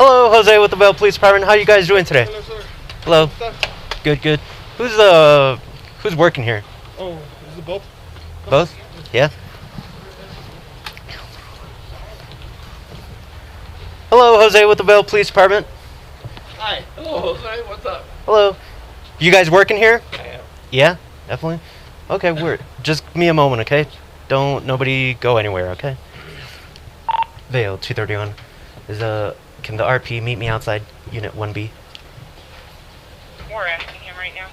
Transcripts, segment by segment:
Hello, Jose with the Bell Police Department. How you guys doing today? Hello, sir. Hello. What's up? Good. Who's working here? Oh, is it both? Both? Yeah. Hello, Jose with the Bell Police Department. Hi. Hello, Jose. What's up? Hello. You guys working here? I am. Yeah, definitely. Okay, weird. Just give me a moment, okay? Nobody go anywhere, okay? Vale 231. Can the RP meet me outside Unit 1B? We're asking him right now.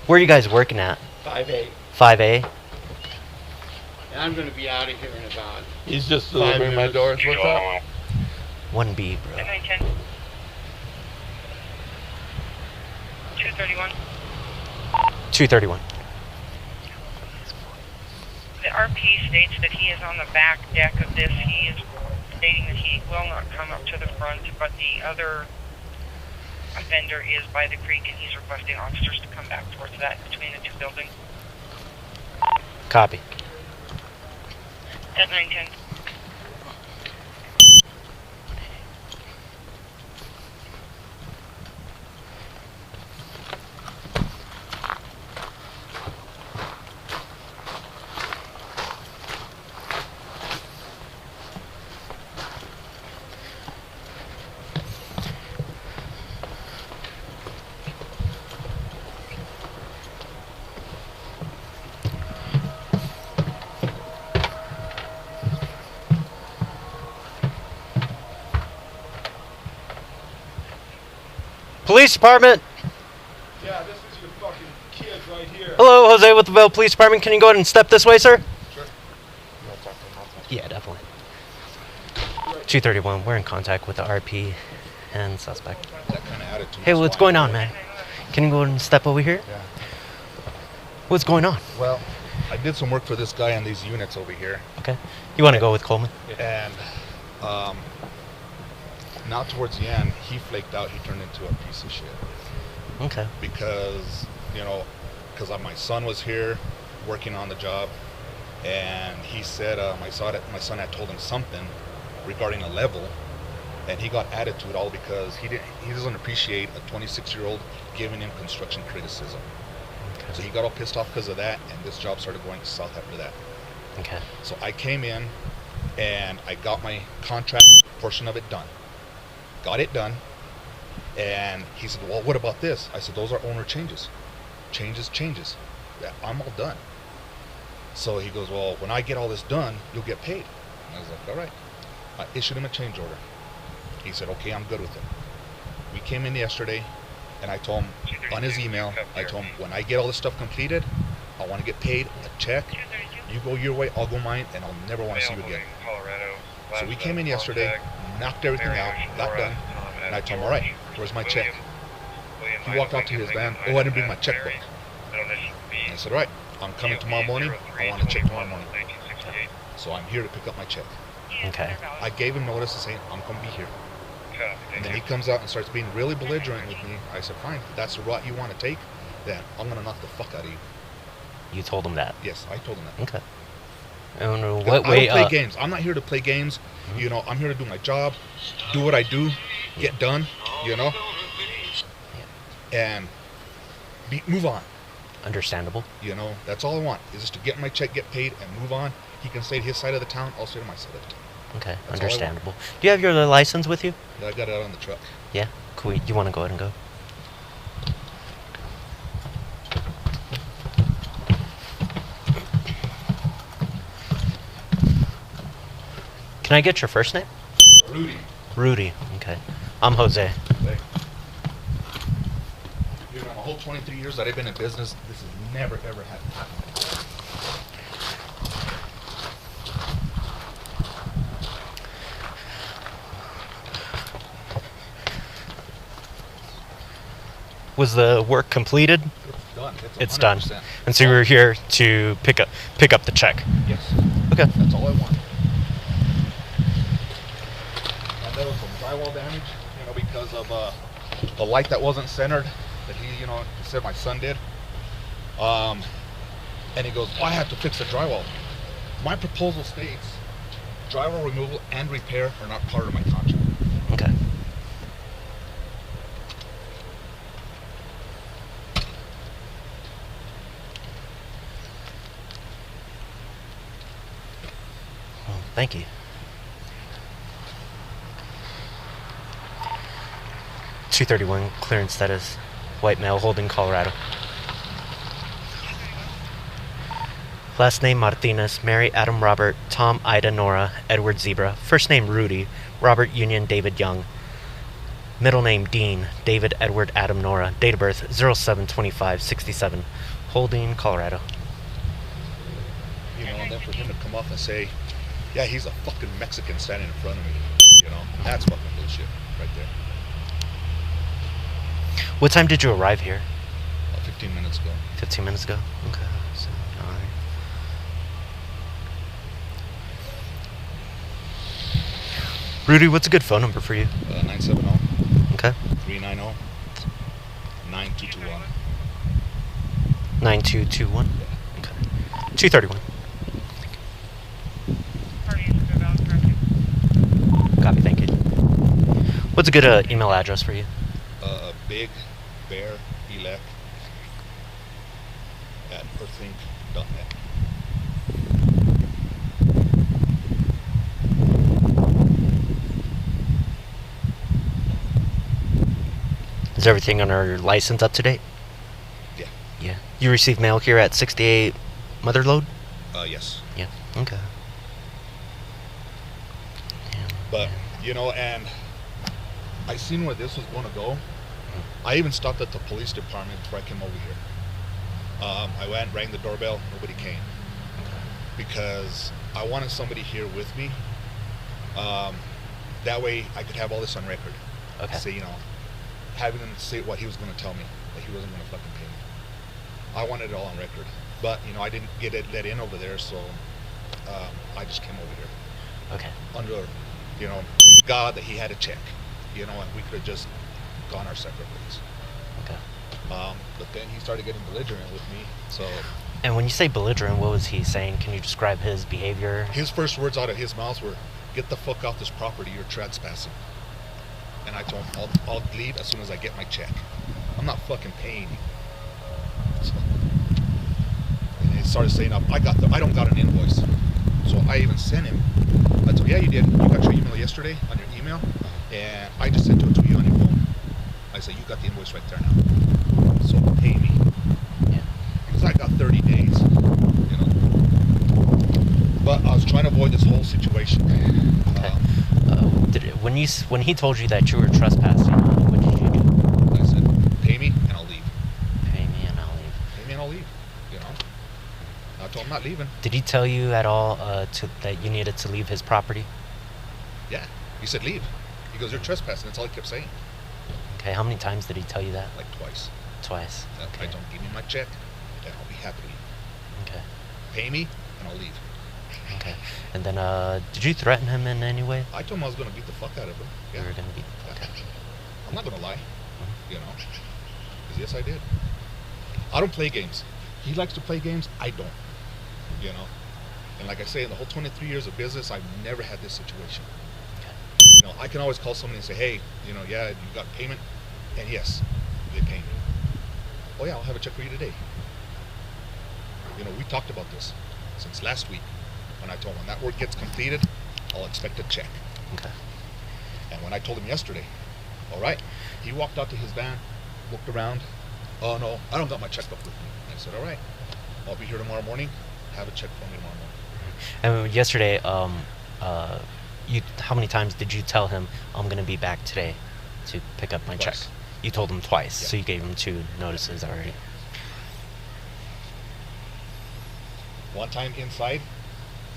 Where are you guys working at? 5'8". 5A? And I'm going to be out of here in about... He's just delivering my doors. What's up? 1B, bro. 910. 231. 231. The RP states that he is on the back deck of this. He is stating that he will not come up to the front, but the other offender is by the creek, and he's requesting officers to come back towards that between the two buildings. Copy. At 910. Police Department! Yeah, this is your fucking kid right here. Hello, Jose with the Bell Police Department. Can you go ahead and step this way, sir? Sure. Yeah, definitely. 231. We're in contact with the RP and suspect. That kind of attitude. Hey, is what's fine. going on, man? Can you go ahead and step over here? Yeah. What's going on? Well, I did some work for this guy on these units over here, Okay. You want to go with Coleman? and now towards the end, he flaked out. He turned into a piece of shit Okay. because my son was here working on the job, and he said my son had told him something regarding a level, and he got attitude all because he doesn't appreciate a 26-year-old giving him construction criticism. So he got all pissed off because of that, and this job started going south after that. Okay. So I came in, and I got my contract portion of it done. Got it done, and he said, well, what about this? I said, those are owner changes. Changes. Yeah, I'm all done. So he goes, well, when I get all this done, you'll get paid. And I was like, all right. I issued him a change order. He said, okay, I'm good with it. We came in yesterday, and I told him on his email, I told him, when I get all this stuff completed, I want to get paid a check. You go your way, I'll go mine, and I'll never want to see you again. So we came in yesterday, knocked everything out, got done, and I told him, all right, where's my check? He walked out to his van, oh, I didn't bring my checkbook. And I said, all right, I'm coming tomorrow morning, I want a check tomorrow morning. So I'm here to pick up my check. Okay. I gave him notice to say, I'm going to be here. And then he comes out and starts being really belligerent with me. I said, fine, if that's the route you want to take, then I'm going to knock the fuck out of you. You told him that? Yes, I told him that. Okay. I don't know I what way. don't play games. I'm not here to play games. You know, I'm here to do my job, do what I do, get done, you know, and move on. Understandable. You know, that's all I want, is just to get my check, get paid, and move on. He can stay to his side of the town, I'll stay to my side of the town. Okay, That's understandable. Do you have your license with you? I got it out on the truck. Yeah? Cool. You want to go ahead and go? Can I get your first name? Rudy. Rudy. Okay. I'm Jose. Hey. You know, my whole 23 years that I've been in business, this has never, ever had happened. Was the work completed? It's done. It's done. 100%. And so you were here to pick up the check. Yes. Okay. That's all I want. And there was some drywall damage, you know, because of the light that wasn't centered that he said my son did. And he goes, oh, I have to fix the drywall. My proposal states drywall removal and repair are not part of my contract. Okay. Well, thank you. 231 clearance status. White male holding Colorado. Last name Martinez, Mary Adam Robert, Tom Ida Nora, Edward Zebra. First name Rudy, Robert Union David Young. Middle name Dean, David Edward Adam Nora. Date of birth 07/25/67. Holding Colorado. You know, and then for him to come off and say, yeah, he's a fucking Mexican standing in front of me. You know, that's fucking bullshit right there. What time did you arrive here? 15 minutes ago. 15 minutes ago? Okay. So, all right. Rudy, what's a good phone number for you? 970 Okay. 390 9221. 9221. Okay. 231. Party is about correctly. Copy, thank you. What's a good email address for you? Big Bear Elect at earthlink.net. Is everything on our license up to date? Yeah. Yeah. You received mail here at 68 Motherlode? Yes. Yeah. Okay. Yeah. But, you know, and I seen where this was going to go. I even stopped at the police department before I came over here. I went, rang the doorbell, nobody came. Because I wanted somebody here with me. That way I could have all this on record. Okay. Say, you know, having him say what he was going to tell me, that he wasn't going to fucking pay me. I wanted it all on record. But, you know, I didn't get it let in over there, so I just came over here. Okay. Under, you know, pray to God that he had a check. You know, and we could have just gone our separate ways. Okay. But then he started getting belligerent with me. So And when you say belligerent, what was he saying? Can you describe his behavior? his first words out of his mouth were, "Get the fuck off this property, you're trespassing." And I told him, I'll leave as soon as I get my check. I'm not fucking paying you. So, and he started saying, I don't got an invoice. So I even sent him. I told him, yeah, you did. You got your email yesterday on your email, and I just sent it to you on your phone. I said, you got the invoice right there now. So pay me. Yeah. Because I got 30 days, you know. But I was trying to avoid this whole situation. Okay. When he told you that you were trespassing, what did you do? I said, pay me and I'll leave. Pay me and I'll leave. Pay me and I'll leave. You know. I told him I'm not leaving. Did he tell you at all that you needed to leave his property? Yeah. He said leave. He goes, you're trespassing. That's all he kept saying. Okay, how many times did he tell you that? Like twice. Twice. If I don't give me my check, then I'll be happy. Okay. Pay me and I'll leave. Okay. And then, did you threaten him in any way? I told him I was going to beat the fuck out of him. Yeah. You were gonna be. Okay. I'm not going to lie. You know. Because yes, I did. I don't play games. He likes to play games. I don't. You know. And like I say, in the whole 23 years of business, I've never had this situation. You know, I can always call somebody and say, hey, you know, yeah, you got payment? And yes, they pay me. Oh yeah, I'll have a check for you today. You know, we talked about this since last week. When I told him when that work gets completed, I'll expect a check. Okay. And when I told him yesterday, all right, he walked out to his van, looked around. Oh no, I don't got my checkbook with me. I said, all right, I'll be here tomorrow morning. Have a check for me tomorrow morning. And yesterday, how many times did you tell him I'm gonna be back today to pick up my check? Twice. You told him twice, Yeah. so you gave him 2 notices already. One time inside,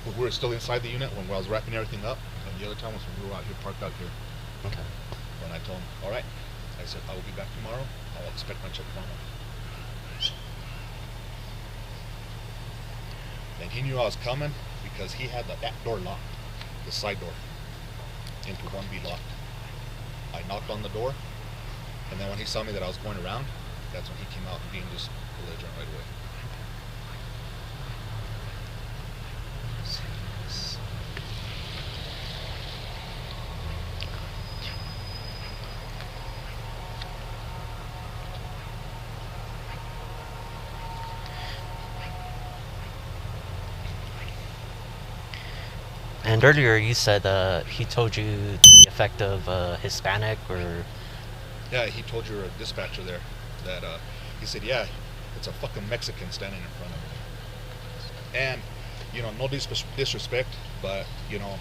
when we were still inside the unit, when I was wrapping everything up, and the other time was when we were out here, parked out here. Okay. When I told him, all right, I said, I will be back tomorrow. I'll expect my check tomorrow. And he knew I was coming because he had that door locked, the side door, into 1B locked. I knocked on the door, and then when he saw me that I was going around, that's when he came out and being just belligerent right away. And earlier you said he told you to the effect of Hispanic or... Yeah, he told your dispatcher there that he said, yeah, it's a fucking Mexican standing in front of me. And, you know, no disrespect, but, you know,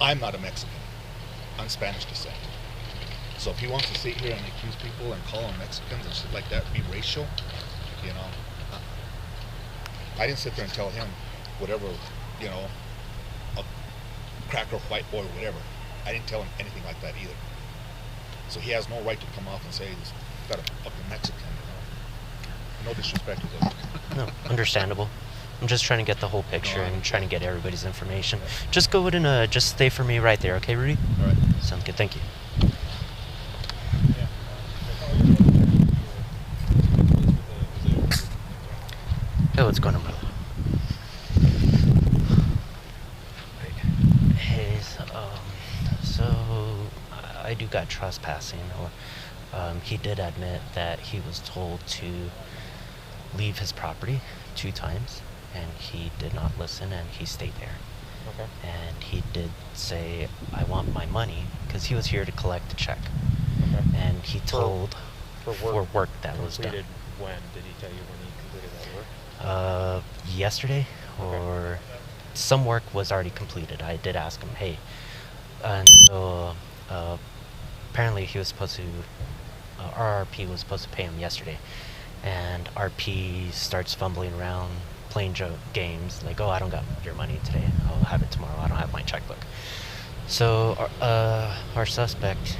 I'm not a Mexican. I'm Spanish descent. So if he wants to sit here and accuse people and call them Mexicans and shit like that, be racial, you know, I didn't sit there and tell him whatever, you know, a cracker white boy or whatever. I didn't tell him anything like that either. So he has no right to come off and say he's got a fucking Mexican, you know. No disrespect to them. No, understandable. I'm just trying to get the whole picture No, and trying to get everybody's information. Yeah. Just go ahead and just stay for me right there, okay, Rudy? All right. Sounds good, thank you. Hey, what's going on, brother? Hey, so I do got trespassing, or he did admit that he was told to leave his property 2 times, and he did not listen, and he stayed there. Okay. And he did say, I want my money, because he was here to collect a check. Okay. And he told For work that was done. completed when? Did he tell you when he completed that work? Yesterday, Okay. or some work was already completed. I did ask him, hey, and so apparently he was supposed to, RRP was supposed to pay him yesterday, and RP starts fumbling around playing games like, oh, I don't got your money today, I'll have it tomorrow, I don't have my checkbook. So our suspect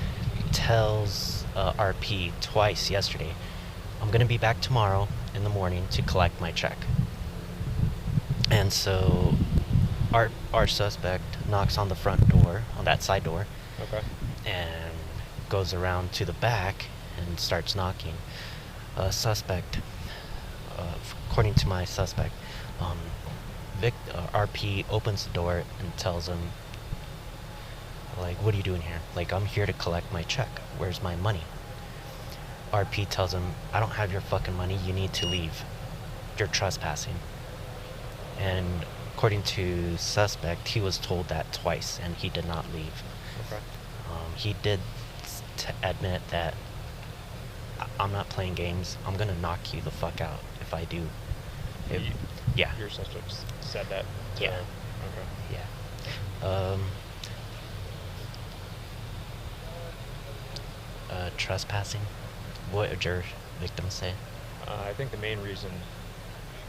tells RP twice yesterday, I'm gonna be back tomorrow in the morning to collect my check. And so our suspect knocks on the front door, on that side door, Okay. and goes around to the back and starts knocking. Suspect, according to my suspect, RP opens the door and tells him, like, what are you doing here? Like, I'm here to collect my check. Where's my money? RP tells him, I don't have your fucking money. You need to leave. You're trespassing. And according to suspect, he was told that twice, and he did not leave. Okay. He did admit that I'm not playing games. I'm gonna knock you the fuck out if I do. Yeah. Your suspect said that? to- Yeah. Okay. Yeah. Trespassing. What did your victim say? I think the main reason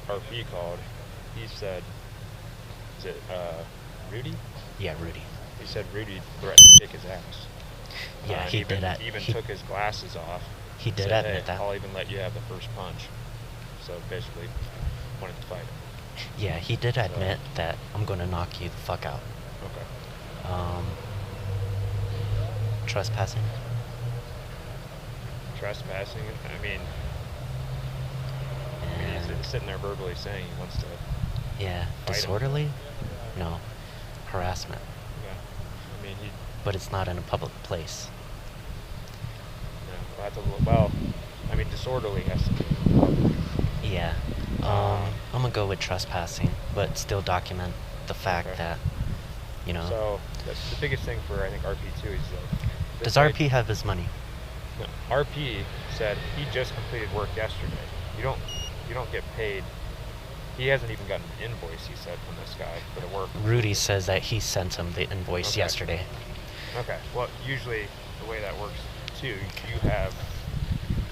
RP called, he said, is it Rudy? Yeah, Rudy. He said Rudy threatened to kick his ass. Yeah, And he even, did that. Even He- took his glasses off. He did said, admit hey, that. I'll even let you have the first punch. So basically, wanted to fight him. Yeah, he did admit that I'm gonna knock you the fuck out. Okay. Trespassing. Trespassing. I mean, And he's sitting there verbally saying he wants to. yeah, Fight him. disorderly? No, harassment. Yeah. I mean, he. But it's not in a public place. Yeah, that's a little. Well, I mean, disorderly has to be. Yeah. I'm gonna go with trespassing, but still document the fact Okay. that, you know. So that's the biggest thing for I think RP too is that. Does RP have his money? No, RP said he just completed work yesterday. You don't get paid. He hasn't even gotten an invoice, he said, from this guy for the work. Rudy says that he sent him the invoice Okay. yesterday. Okay. Well, usually the way that works too, you have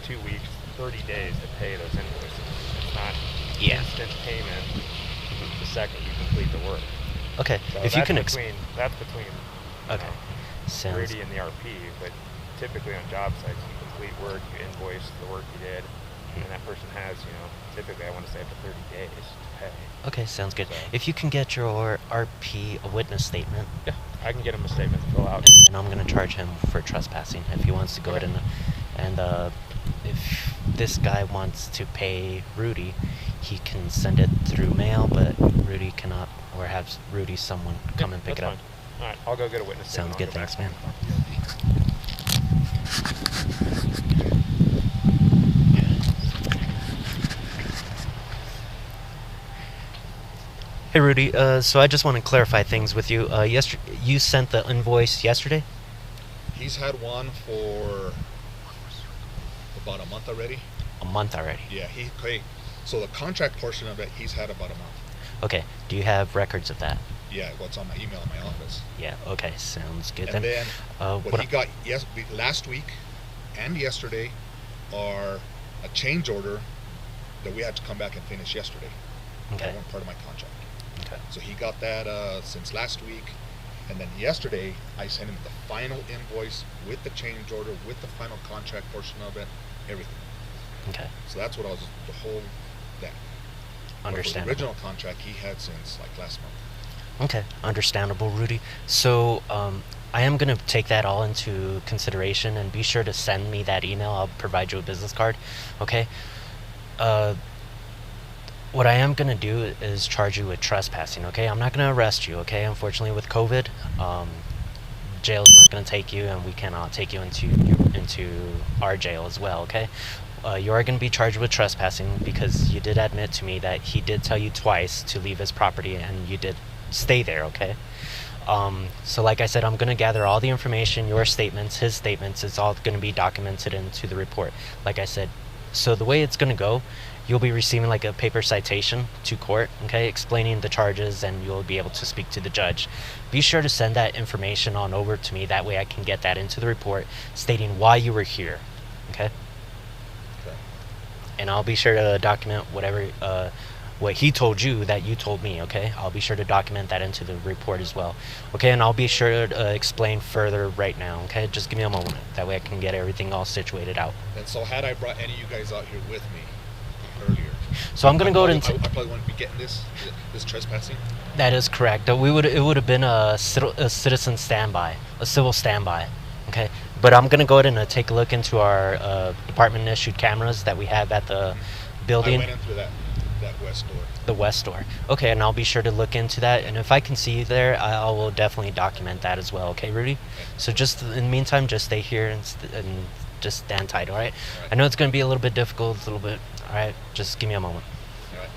2 weeks, 30 days to pay those invoices. It's not Yeah. instant payment the second you complete the work. Okay, So if you that's can that's between Okay. know, Sounds Rudy and the RP, but typically on job sites you complete work, you invoice the work you did, and that person has, typically I want to say up to 30 days to pay. okay, sounds good. So- If you can get your RP a witness statement, Yeah, I can get him a statement to fill out. and I'm gonna charge him for trespassing if he wants to go Okay. ahead and if this guy wants to pay Rudy, he can send it through mail, but Rudy cannot, or have Rudy someone come and pick it That's up. fine. All right, I'll go get a witness Sounds statement. good, I'll thanks, go man. back. Hey Rudy, so I just want to clarify things with you. You sent the invoice yesterday? He's had one for about a month already. A month already. Yeah, okay. So the contract portion of it, he's had about a month. Okay. Do you have records of that? Yeah, what's on my email in my office. Yeah. Okay. Sounds good. And then what he I- got last week and yesterday are a change order that we had to come back and finish yesterday. Okay. That weren't part of my contract. Okay. So he got that since last week, and then yesterday I sent him the final invoice with the change order, with the final contract portion of it, everything. Okay. So that's what I was the whole that. But for the Understandable. original contract he had since like last month. Okay, understandable, Rudy. So, I am going to take that all into consideration and be sure to send me that email. I'll provide you a business card. Okay? What I am going to do is charge you with trespassing, okay? I'm not going to arrest you, okay? Unfortunately, with COVID, jail's not going to take you, and we cannot take you into our jail as well, okay? You are going to be charged with trespassing because you did admit to me that he did tell you twice to leave his property, and you did stay there, okay? So like I said, I'm going to gather all the information, your statements, his statements. It's all going to be documented into the report. Like I said, so the way it's going to go, you'll be receiving like a paper citation to court, okay, explaining the charges, and you'll be able to speak to the judge. Be sure to send that information on over to me. That way I can get that into the report stating why you were here, okay? Okay. And I'll be sure to document whatever what he told you that you told me, okay? I'll be sure to document that into the report as well, okay? And I'll be sure to explain further right now, okay? Just give me a moment. That way I can get everything all situated out. And so had I brought any of you guys out here with me earlier, So I'm gonna go I into. probably wouldn't be getting this trespassing. That is correct. It would have been a citizen standby, a civil standby, okay? But I'm gonna go ahead and take a look into our department issued cameras that we have at the building. I went in through that west door. The west door. Okay, and I'll be sure to look into that. And if I can see you there, I will definitely document that as well. Okay, Rudy? So just in the meantime, just stay here and just stand tight, all right? All right. I know it's going to be a little bit difficult, a little bit. All right, just give me a moment. All right.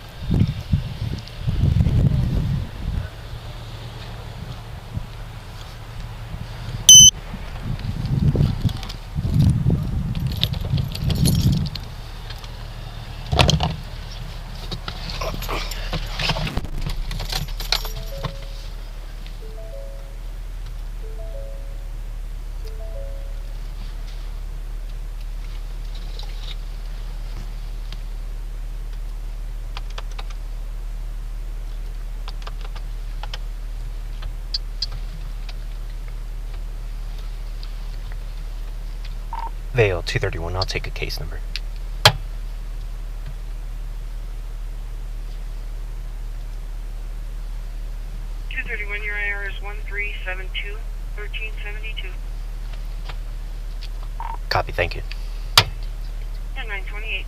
Vale 231. I'll take a case number. Your IR is 1372 1372. Copy. Thank you. And 928.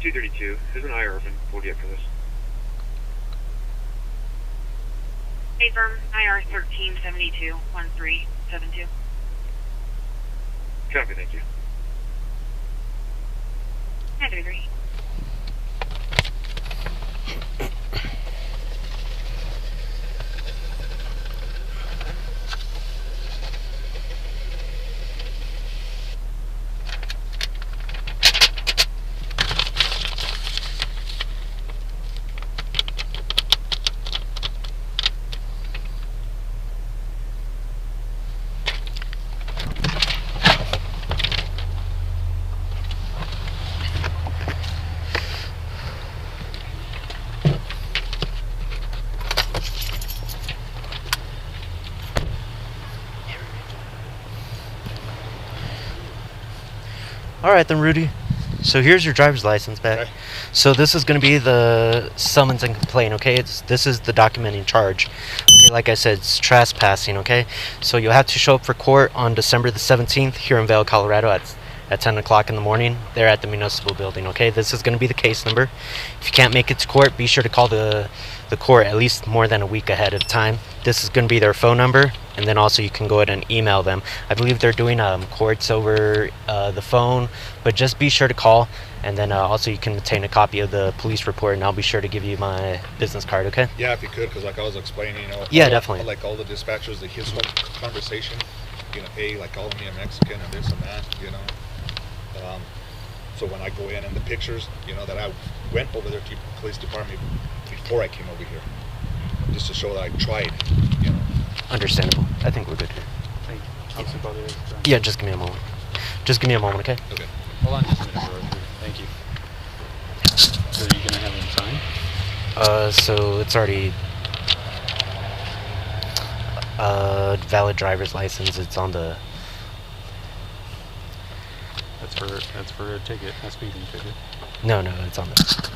232. There's an IR open. Pulled you up for this. Hey, firm, IR 1372 1372. Copy, thank you. 933. Alright then, Rudy. So here's your driver's license back. Okay. So this is going to be the summons and complaint, okay? This is the documenting charge. Okay, like I said, it's trespassing, okay? So you'll have to show up for court on December the 17th here in Vail, Colorado at 10 o'clock in the morning. They're at the municipal building, okay? This is going to be the case number. If you can't make it to court, be sure to call the court at least more than a week ahead of time. This is going to be their phone number, and then also you can go ahead and email them. I believe they're doing courts over the phone, but just be sure to call, and then also you can obtain a copy of the police report, and I'll be sure to give you my business card, okay? Yeah, if you could, because like I was explaining, Yeah, definitely. Like all the dispatchers, they his whole conversation, hey, like calling me a Mexican and this and that, so when I go in and the pictures, that I went over there to the police department before I came over here, just to show that I tried, Understandable. I think we're good here. Thank you. Officer Balderas, Yeah, just give me a moment. Just give me a moment, okay? Okay. Hold on just a minute, bro. Thank you. So are you gonna have him sign? So it's already valid driver's license. It's on the. That's for a ticket, a speeding ticket. No, it's on the.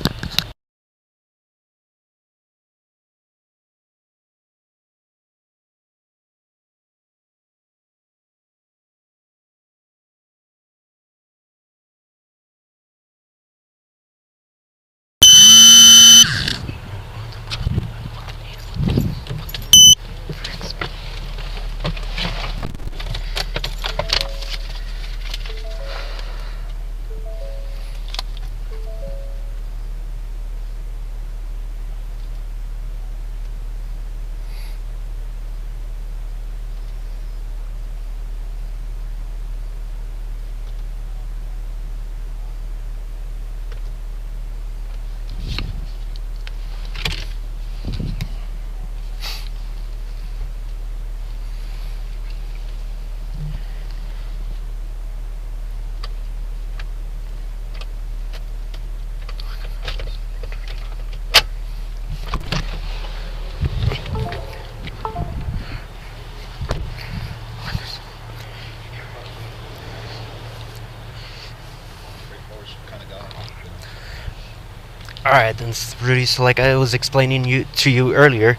Alright then, Rudy, so like I was explaining to you earlier,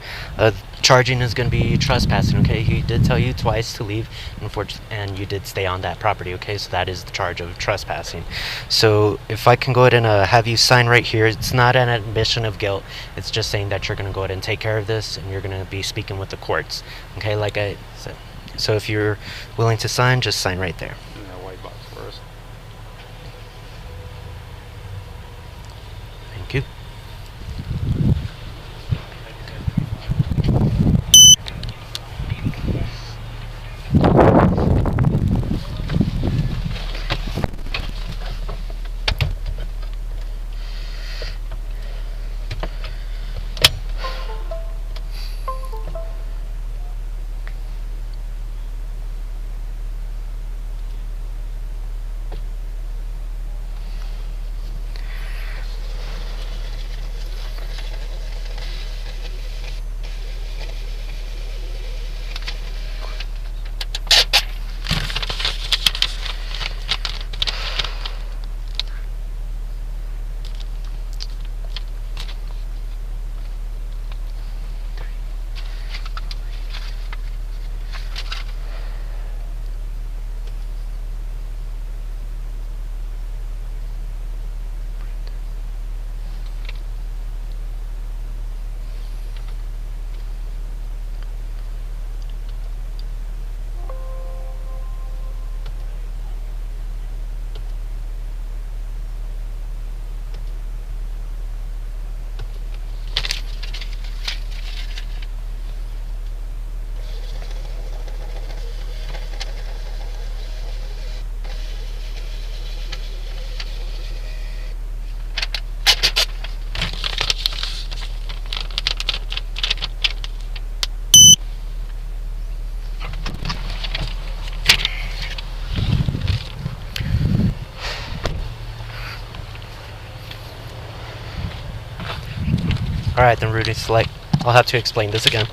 charging is going to be trespassing, okay? He did tell you twice to leave, and you did stay on that property, okay? So that is the charge of trespassing. So if I can go ahead and have you sign right here, it's not an admission of guilt. It's just saying that you're going to go ahead and take care of this, and you're going to be speaking with the courts, okay? Like I said. So if you're willing to sign, just sign right there. In that white box for us. Thank you. Alright then, Rudy, so I'll have to explain this again,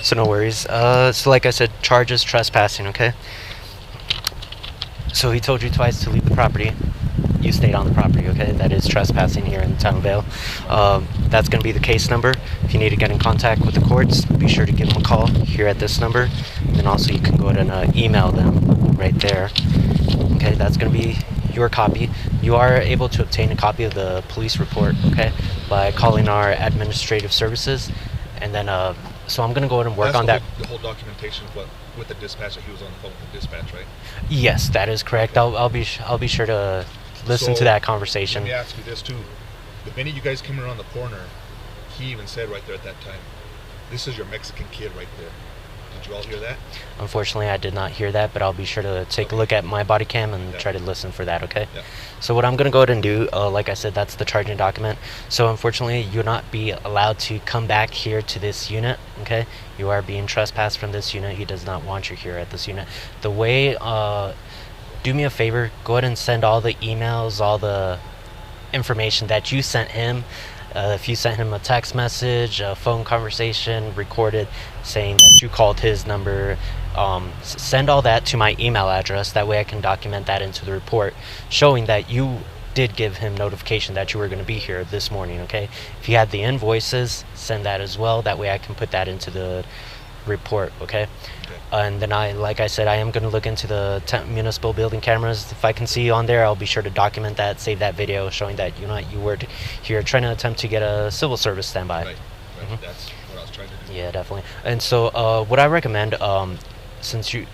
so no worries. So like I said, charges trespassing, okay? So he told you twice to leave the property. You stayed on the property, okay? That is trespassing here in Town Vale. That's going to be the case number. If you need to get in contact with the courts, be sure to give them a call here at this number. And also you can go ahead and email them right there. Okay, that's going to be your copy. You are able to obtain a copy of the police report, okay, by calling our administrative services. And then, so I'm going to go ahead and work That's on that. The whole documentation with the dispatch, that he was on the phone with the dispatch, right? Yes, that is correct. Okay. I'll be sure to listen So, to that conversation. Let me ask you this too. The minute you guys came around the corner, he even said right there at that time, "This is your Mexican kid right there." Did you all hear that? Unfortunately, I did not hear that, but I'll be sure to take a look at my body cam and Yeah. try to listen for that, okay? Yeah. So what I'm going to go ahead and do, like I said, that's the charging document. So unfortunately, you'll not be allowed to come back here to this unit, okay? You are being trespassed from this unit. He does not want you here at this unit. The way, do me a favor, go ahead and send all the emails, all the information that you sent him. If you sent him a text message, a phone conversation recorded saying that you called his number, send all that to my email address. That way I can document that into the report, showing that you did give him notification that you were going to be here this morning, okay? If you had the invoices, send that as well. That way I can put that into the report, okay? And then like I said, I am going to look into the municipal building cameras. If I can see you on there, I'll be sure to document that, save that video showing that you were here trying to attempt to get a civil service standby. Right. That's what I was trying to do. Yeah, definitely. And so what I recommend, since you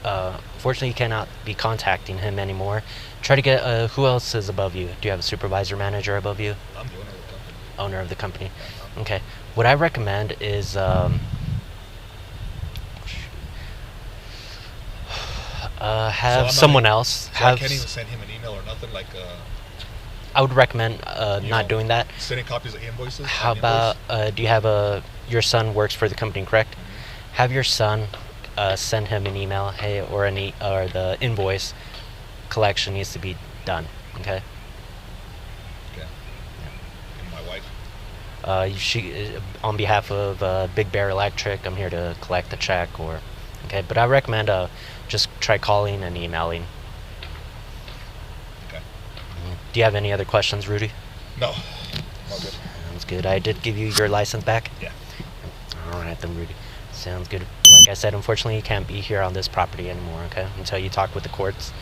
fortunately you cannot be contacting him anymore, try to get who else is above you? Do you have a supervisor, manager above you? I'm the owner of the company. Owner of the company. Okay. What I recommend is have So someone else So I have. can't even send him an email or nothing, like I would recommend you not know, doing that. sending copies of invoices. How an about invoice? do you have your son works for the company, correct? Have your son send him an email, hey, or or the invoice collection needs to be done, okay? Okay. And my wife. On behalf of Big Bear Electric, I'm here to collect the check, or okay. But I recommend just try calling and emailing. Okay. Do you have any other questions, Rudy? No. All good. Sounds good. I did give you your license back. Yeah. All right then, Rudy. Sounds good. Like I said, unfortunately, you can't be here on this property anymore, okay? Until you talk with the courts.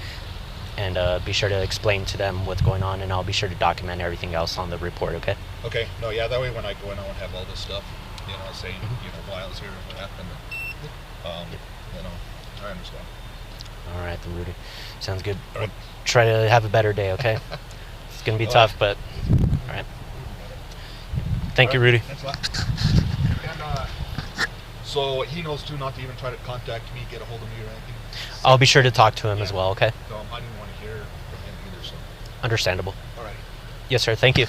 And be sure to explain to them what's going on, and I'll be sure to document everything else on the report, okay? Okay. No, yeah, that way when I go in, I won't have all this stuff, saying, why I was here and what happened. I understand. All right then, Rudy. Sounds good. All right. We'll try to have a better day, okay? It's going to be All tough, but all right. Thank you, Rudy. Thanks a lot. And, so he knows too not to even try to contact me, get a hold of me or anything. I'll be sure to talk to him as well, okay? So I didn't want to hear from him either. So. Understandable. All right. Yes, sir. Thank you.